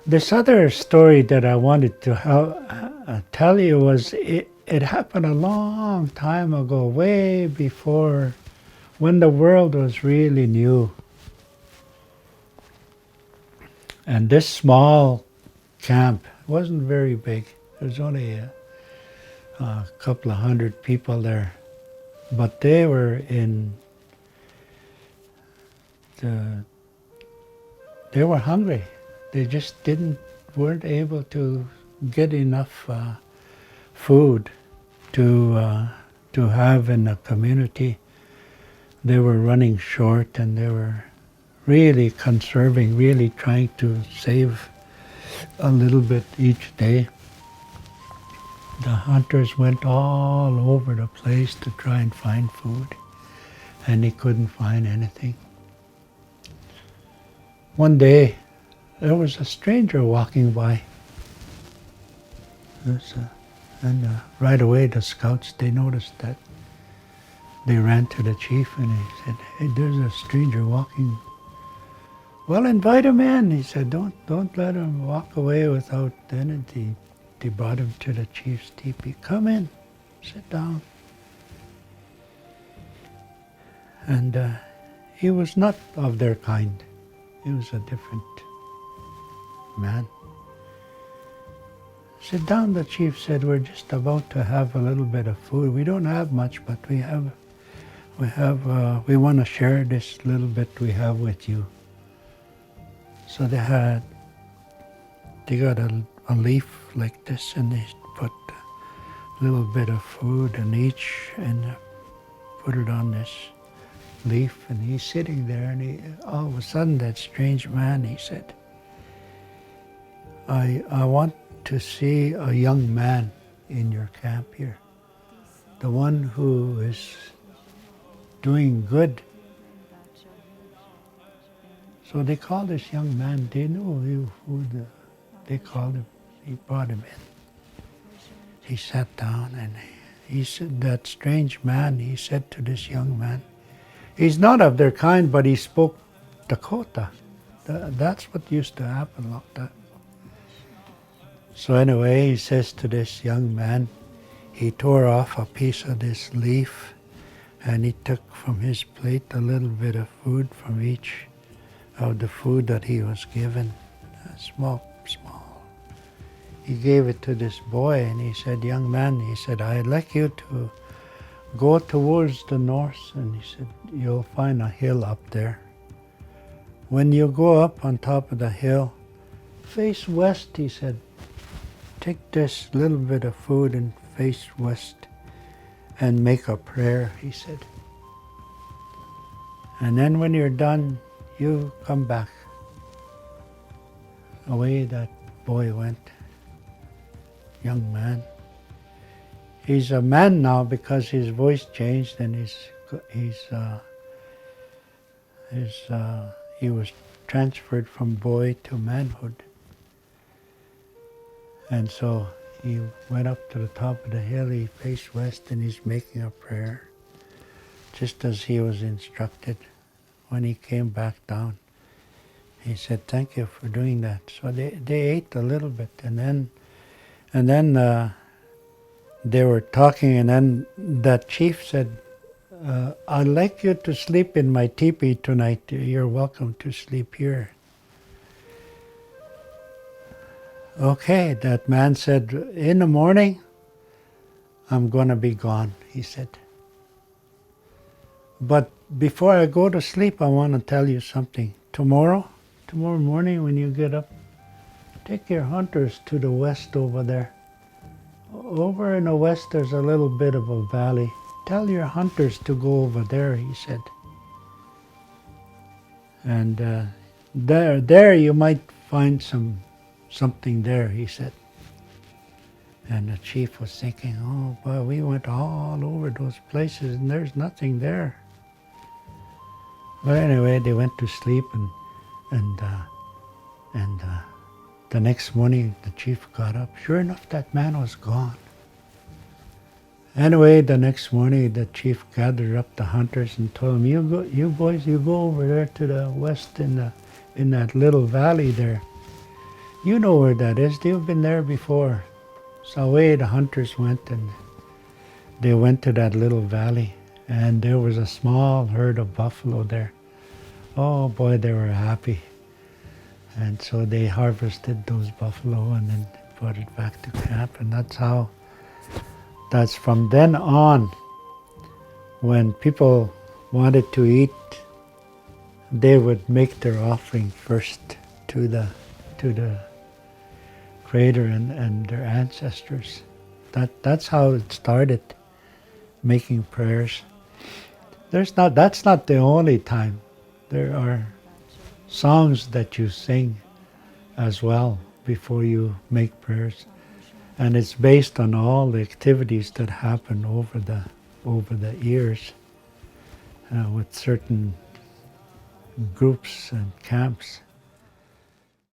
This other story that I wanted to tell you was it happened a long time ago, way before when the world was really new. And this small camp wasn't very big. There was only a couple of hundred people there. But they were the, they were hungry. They just weren't able to get enough food to have in the community. They were running short, and they were really conserving, really trying to save a little bit each day. The hunters went all over the place to try and find food, and they couldn't find anything. One day, there was a stranger walking by. And right away, the scouts, they noticed that. They ran to the chief and he said, "Hey, there's a stranger walking." "Well, invite him in." He said, Don't let him walk away without anything." They brought him to the chief's teepee. "Come in, sit down." And he was not of their kind. He was a different man. "Sit down," the chief said. "We're just about to have a little bit of food. We don't have much, but we want to share this little bit we have with you." So they got a leaf like this, and they put a little bit of food in each, and put it on this leaf. And he's sitting there, and all of a sudden, that strange man, he said, I want to see a young man in your camp here, the one who is doing good." So they called this young man. They knew they called him. He brought him in. He sat down, and he said, that strange man, he said to this young man, he's not of their kind, but he spoke Dakota. That's what used to happen like that. So anyway, he says to this young man, he tore off a piece of this leaf, and he took from his plate a little bit of food from each of the food that he was given, small. He gave it to this boy, and he said, "Young man," he said, "I'd like you to go towards the north," and he said, "You'll find a hill up there. When you go up on top of the hill, face west," he said. "Take this little bit of food and face west and make a prayer," he said. "And then when you're done, you come back." Away that boy went. Young man. He's a man now because his voice changed, and he was transferred from boy to manhood. And so he went up to the top of the hill, he faced west, and he's making a prayer, just as he was instructed. When he came back down, he said, "Thank you for doing that." So they ate a little bit, and then they were talking, and then that chief said, "I'd like you to sleep in my teepee tonight. You're welcome to sleep here." "Okay," that man said, "in the morning, I'm going to be gone," he said. "But before I go to sleep, I want to tell you something. Tomorrow morning when you get up, take your hunters to the west over there. Over in the west, there's a little bit of a valley. Tell your hunters to go over there," he said. "And there you might find something there," he said. And the chief was thinking, "Oh boy, we went all over those places and there's nothing there." But anyway, they went to sleep, and the next morning the chief got up. Sure enough, that man was gone. Anyway, the next morning the chief gathered up the hunters and told them, "You boys, you go over there to the west in that little valley there. You know where that is. They've been there before. It's the way the hunters went, and they went to that little valley, and there was a small herd of buffalo there. Oh boy, they were happy. And so they harvested those buffalo and then brought it back to camp. And that's from then on, when people wanted to eat, they would make their offering first to the Creator and their ancestors. That's how it started, making prayers. That's not the only time. There are songs that you sing as well before you make prayers, and it's based on all the activities that happen over the years with certain groups and camps.